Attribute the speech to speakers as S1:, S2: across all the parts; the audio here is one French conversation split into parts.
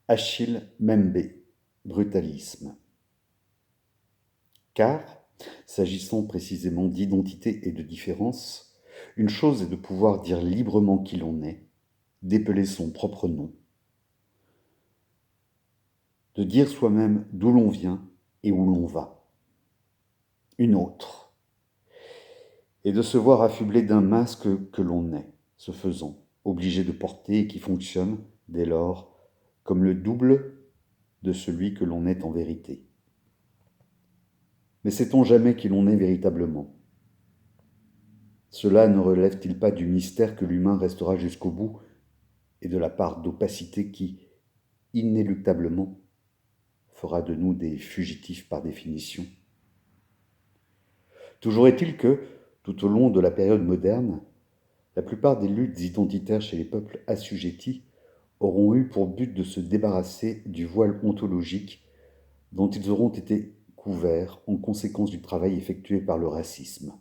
S1: Achille Mbembe, brutalisme. Car, s'agissant précisément d'identité et de différence, une chose est de pouvoir dire librement qui l'on est, d'épeler son propre nom, de dire soi-même d'où l'on vient et où l'on va. Une autre est de se voir affublé d'un masque que l'on est, ce faisant, obligé de porter et qui fonctionne, dès lors, comme le double de celui que l'on est en vérité. Mais sait-on jamais qui l'on est véritablement ? Cela ne relève-t-il pas du mystère que l'humain restera jusqu'au bout et de la part d'opacité qui, inéluctablement, fera de nous des fugitifs par définition ? Toujours est-il que, tout au long de la période moderne, la plupart des luttes identitaires chez les peuples assujettis auront eu pour but de se débarrasser du voile ontologique dont ils auront été couverts en conséquence du travail effectué par le racisme.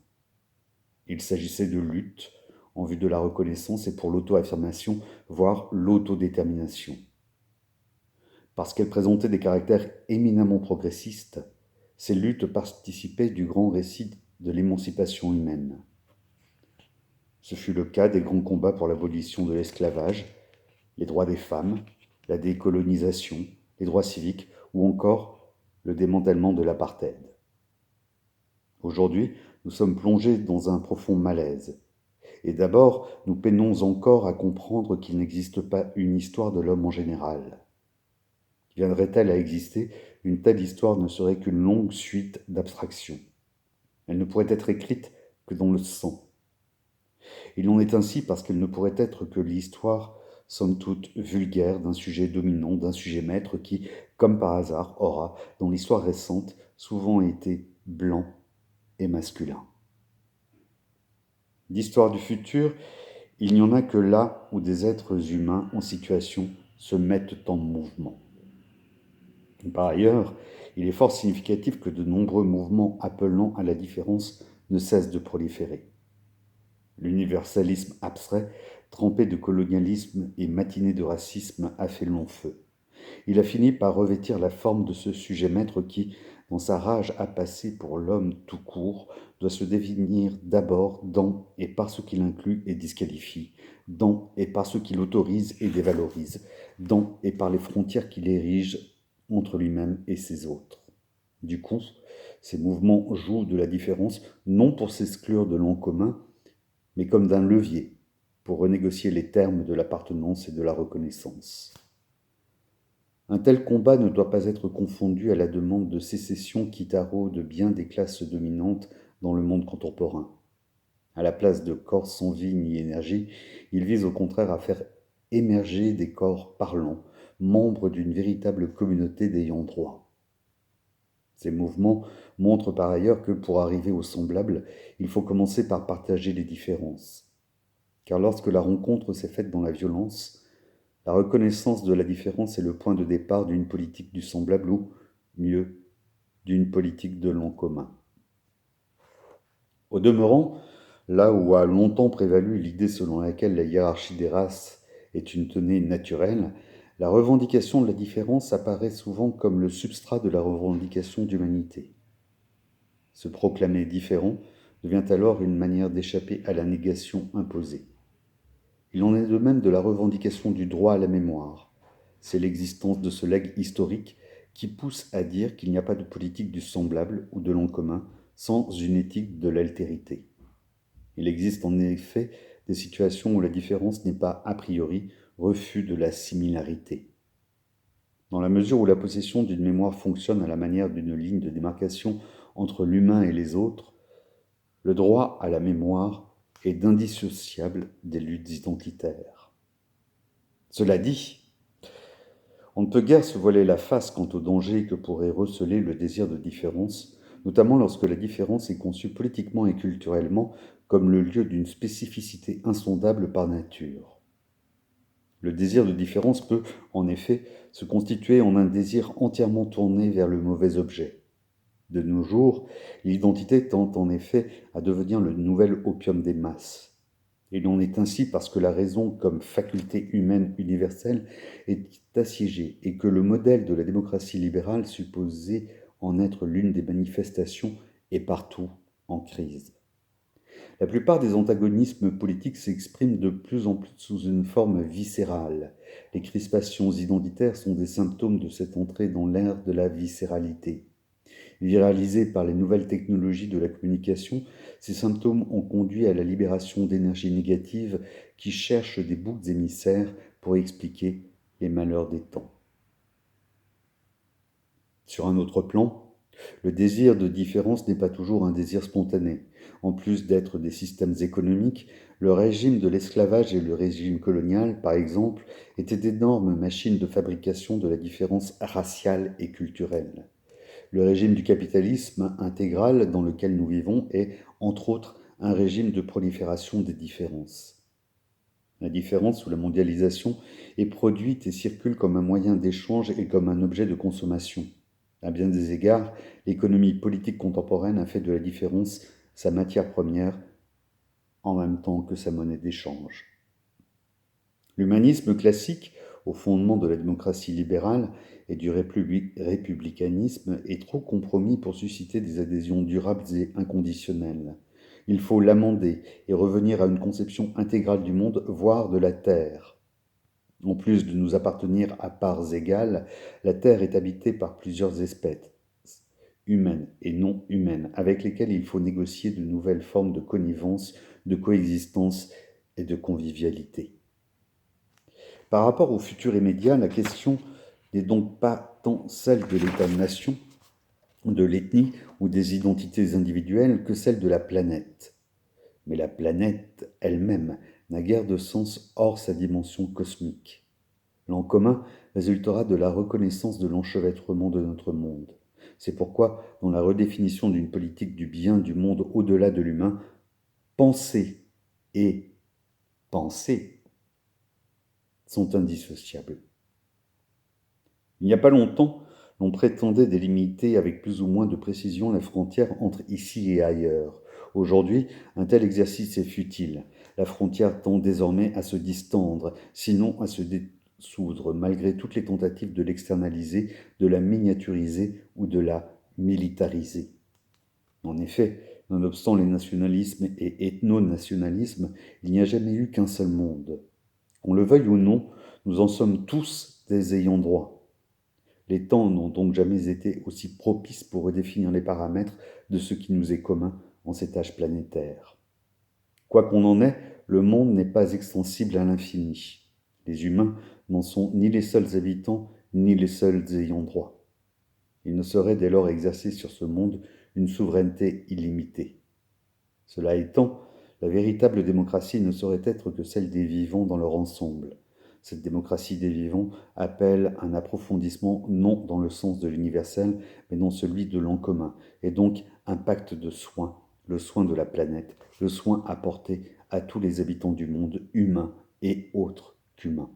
S1: Il s'agissait de lutte en vue de la reconnaissance et pour l'auto-affirmation, voire l'autodétermination. Parce qu'elles présentaient des caractères éminemment progressistes, ces luttes participaient du grand récit de l'émancipation humaine. Ce fut le cas des grands combats pour l'abolition de l'esclavage, les droits des femmes, la décolonisation, les droits civiques ou encore le démantèlement de l'apartheid. Aujourd'hui, nous sommes plongés dans un profond malaise. Et d'abord, nous peinons encore à comprendre qu'il n'existe pas une histoire de l'homme en général. Viendrait-elle à exister, une telle histoire ne serait qu'une longue suite d'abstractions. Elle ne pourrait être écrite que dans le sang. Il en est ainsi parce qu'elle ne pourrait être que l'histoire, somme toute vulgaire, d'un sujet dominant, d'un sujet maître qui, comme par hasard, aura, dans l'histoire récente, souvent été blanc et masculin. D'histoire du futur, il n'y en a que là où des êtres humains en situation se mettent en mouvement. Par ailleurs, il est fort significatif que de nombreux mouvements appelant à la différence ne cessent de proliférer. L'universalisme abstrait, trempé de colonialisme et matiné de racisme, a fait long feu. Il a fini par revêtir la forme de ce sujet maître qui, dans sa rage à passer pour l'homme tout court, doit se définir d'abord dans et par ce qu'il inclut et disqualifie, dans et par ce qu'il autorise et dévalorise, dans et par les frontières qu'il érige entre lui-même et ses autres. Du coup, ces mouvements jouent de la différence non pour s'exclure de l'en commun, mais comme d'un levier pour renégocier les termes de l'appartenance et de la reconnaissance. Un tel combat ne doit pas être confondu à la demande de sécession qui taraude bien des classes dominantes dans le monde contemporain. À la place de corps sans vie ni énergie, il vise au contraire à faire émerger des corps parlants, membres d'une véritable communauté d'ayants droit. Ces mouvements montrent par ailleurs que pour arriver au semblable, il faut commencer par partager les différences. Car lorsque la rencontre s'est faite dans la violence, la reconnaissance de la différence est le point de départ d'une politique du semblable ou, mieux, d'une politique de l'en commun. Au demeurant, là où a longtemps prévalu l'idée selon laquelle la hiérarchie des races est une tenée naturelle, la revendication de la différence apparaît souvent comme le substrat de la revendication d'humanité. Se proclamer différent devient alors une manière d'échapper à la négation imposée. Il en est de même de la revendication du droit à la mémoire. C'est l'existence de ce legs historique qui pousse à dire qu'il n'y a pas de politique du semblable ou de l'en commun sans une éthique de l'altérité. Il existe en effet des situations où la différence n'est pas a priori refus de la similarité. Dans la mesure où la possession d'une mémoire fonctionne à la manière d'une ligne de démarcation entre l'humain et les autres, le droit à la mémoire est indissociable des luttes identitaires. Cela dit, on ne peut guère se voiler la face quant au danger que pourrait receler le désir de différence, notamment lorsque la différence est conçue politiquement et culturellement comme le lieu d'une spécificité insondable par nature. Le désir de différence peut, en effet, se constituer en un désir entièrement tourné vers le mauvais objet. De nos jours, l'identité tend en effet à devenir le nouvel opium des masses. Il en est ainsi parce que la raison, comme faculté humaine universelle, est assiégée et que le modèle de la démocratie libérale, supposé en être l'une des manifestations, est partout en crise. La plupart des antagonismes politiques s'expriment de plus en plus sous une forme viscérale. Les crispations identitaires sont des symptômes de cette entrée dans l'ère de la viscéralité. Viralisés par les nouvelles technologies de la communication, ces symptômes ont conduit à la libération d'énergies négatives qui cherchent des boucs émissaires pour expliquer les malheurs des temps. Sur un autre plan, le désir de différence n'est pas toujours un désir spontané. En plus d'être des systèmes économiques, le régime de l'esclavage et le régime colonial, par exemple, étaient d'énormes machines de fabrication de la différence raciale et culturelle. Le régime du capitalisme intégral dans lequel nous vivons est, entre autres, un régime de prolifération des différences. La différence ou la mondialisation est produite et circule comme un moyen d'échange et comme un objet de consommation. À bien des égards, l'économie politique contemporaine a fait de la différence sa matière première en même temps que sa monnaie d'échange. L'humanisme classique, au fondement de la démocratie libérale et du républicanisme, est trop compromis pour susciter des adhésions durables et inconditionnelles. Il faut l'amender et revenir à une conception intégrale du monde, voire de la Terre. En plus de nous appartenir à parts égales, la Terre est habitée par plusieurs espèces, humaines et non humaines, avec lesquelles il faut négocier de nouvelles formes de connivence, de coexistence et de convivialité. Par rapport au futur immédiat, la question n'est donc pas tant celle de l'État-nation, de l'ethnie ou des identités individuelles que celle de la planète. Mais la planète elle-même n'a guère de sens hors sa dimension cosmique. L'en commun résultera de la reconnaissance de l'enchevêtrement de notre monde. C'est pourquoi, dans la redéfinition d'une politique du bien du monde au-delà de l'humain, penser et penser sont indissociables. Il n'y a pas longtemps, l'on prétendait délimiter avec plus ou moins de précision la frontière entre ici et ailleurs. Aujourd'hui, un tel exercice est futile. La frontière tend désormais à se distendre, sinon à se dissoudre, malgré toutes les tentatives de l'externaliser, de la miniaturiser ou de la militariser. En effet, nonobstant les nationalismes et ethno-nationalismes, il n'y a jamais eu qu'un seul monde. Qu'on le veuille ou non, nous en sommes tous des ayants droit. Les temps n'ont donc jamais été aussi propices pour redéfinir les paramètres de ce qui nous est commun en cet âge planétaire. Quoi qu'on en ait, le monde n'est pas extensible à l'infini. Les humains n'en sont ni les seuls habitants, ni les seuls ayants droit. Il ne saurait dès lors exercer sur ce monde une souveraineté illimitée. Cela étant, la véritable démocratie ne saurait être que celle des vivants dans leur ensemble. Cette démocratie des vivants appelle un approfondissement non dans le sens de l'universel, mais dans celui de l'en commun, et donc un pacte de soins, le soin de la planète, le soin apporté à tous les habitants du monde, humains et autres qu'humains.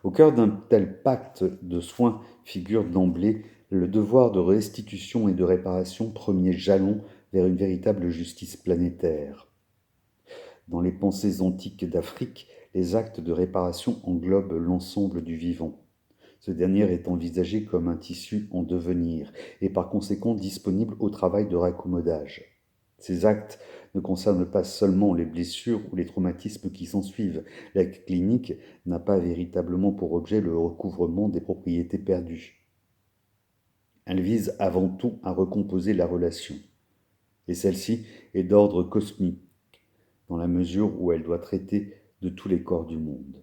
S1: Au cœur d'un tel pacte de soins figure d'emblée le devoir de restitution et de réparation, premier jalon vers une véritable justice planétaire. Dans les pensées antiques d'Afrique, les actes de réparation englobent l'ensemble du vivant. Ce dernier est envisagé comme un tissu en devenir et par conséquent disponible au travail de raccommodage. Ces actes ne concernent pas seulement les blessures ou les traumatismes qui s'ensuivent. La clinique n'a pas véritablement pour objet le recouvrement des propriétés perdues. Elle vise avant tout à recomposer la relation. Et celle-ci est d'ordre cosmique, dans la mesure où elle doit traiter de tous les corps du monde.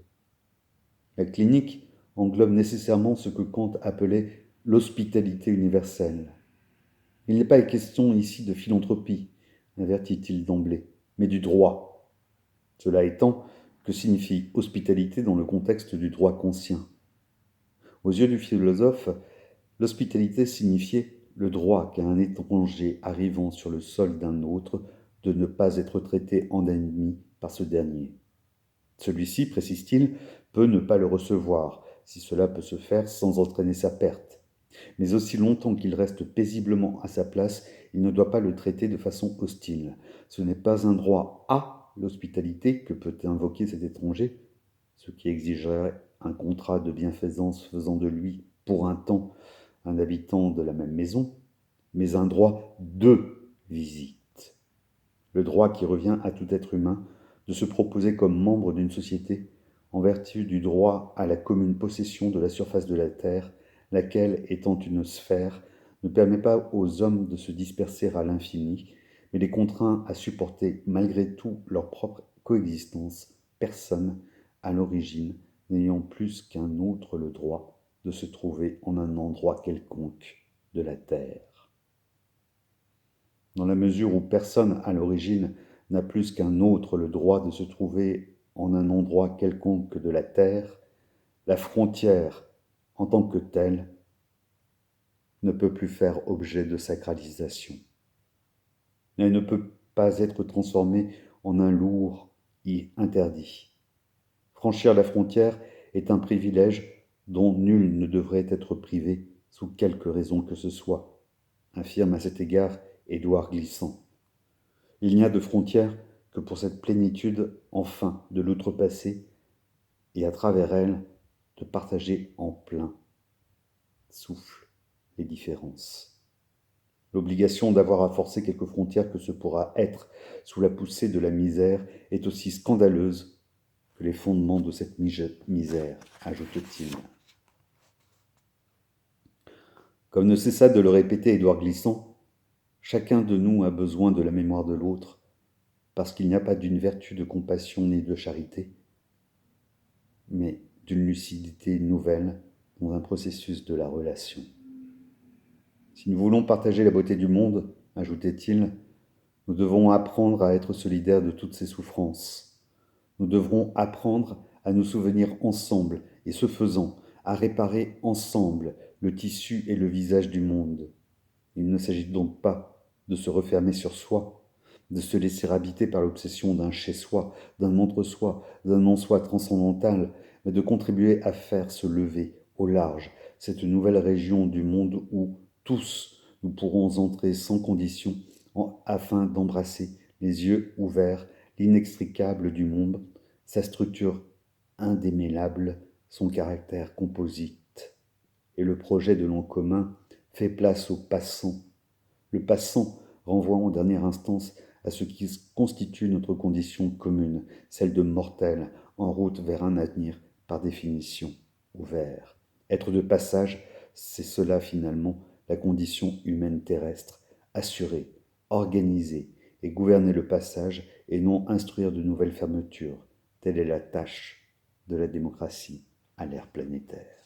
S1: La clinique englobe nécessairement ce que Kant appelait l'hospitalité universelle. Il n'est pas question ici de philanthropie, avertit-il d'emblée, mais du droit. Cela étant, que signifie hospitalité dans le contexte du droit conscient? Aux yeux du philosophe, l'hospitalité signifiait le droit qu'a un étranger arrivant sur le sol d'un autre de ne pas être traité en ennemi par ce dernier. Celui-ci, précise-t-il, peut ne pas le recevoir, si cela peut se faire sans entraîner sa perte. Mais aussi longtemps qu'il reste paisiblement à sa place, il ne doit pas le traiter de façon hostile. Ce n'est pas un droit à l'hospitalité que peut invoquer cet étranger, ce qui exigerait un contrat de bienfaisance faisant de lui, pour un temps, un habitant de la même maison, mais un droit de visite. Le droit qui revient à tout être humain de se proposer comme membre d'une société en vertu du droit à la commune possession de la surface de la terre, laquelle, étant une sphère, ne permet pas aux hommes de se disperser à l'infini, mais les contraint à supporter malgré tout leur propre coexistence, personne, à l'origine, n'ayant plus qu'un autre le droit de se trouver en un endroit quelconque de la terre. Dans la mesure où personne à l'origine n'a plus qu'un autre le droit de se trouver en un endroit quelconque de la terre, la frontière, en tant que telle, ne peut plus faire objet de sacralisation. Elle ne peut pas être transformée en un lourd et interdit. Franchir la frontière est un privilège dont nul ne devrait être privé sous quelque raison que ce soit, affirme à cet égard Édouard Glissant. Il n'y a de frontière que pour cette plénitude enfin de l'outrepasser et à travers elle de partager en plein souffle les différences. L'obligation d'avoir à forcer quelques frontières que ce pourra être sous la poussée de la misère est aussi scandaleuse que les fondements de cette misère, ajoute-t-il. Comme ne cessa de le répéter Édouard Glissant, chacun de nous a besoin de la mémoire de l'autre, parce qu'il n'y a pas d'une vertu de compassion ni de charité, mais d'une lucidité nouvelle dans un processus de la relation. Si nous voulons partager la beauté du monde, ajoutait-il, nous devons apprendre à être solidaires de toutes ses souffrances. Nous devrons apprendre à nous souvenir ensemble et ce faisant, à réparer ensemble le tissu et le visage du monde. Il ne s'agit donc pas de se refermer sur soi, de se laisser habiter par l'obsession d'un chez-soi, d'un entre-soi, d'un en-soi transcendantal, mais de contribuer à faire se lever au large cette nouvelle région du monde où tous nous pourrons entrer sans condition afin d'embrasser les yeux ouverts l'inextricable du monde, sa structure indémêlable, son caractère composite. Et le projet de l'en commun fait place au passant. Le passant renvoie en dernière instance à ce qui constitue notre condition commune, celle de mortels en route vers un avenir par définition ouvert. Être de passage, c'est cela finalement, la condition humaine terrestre, assurer, organiser et gouverner le passage et non instruire de nouvelles fermetures. Telle est la tâche de la démocratie à l'ère planétaire.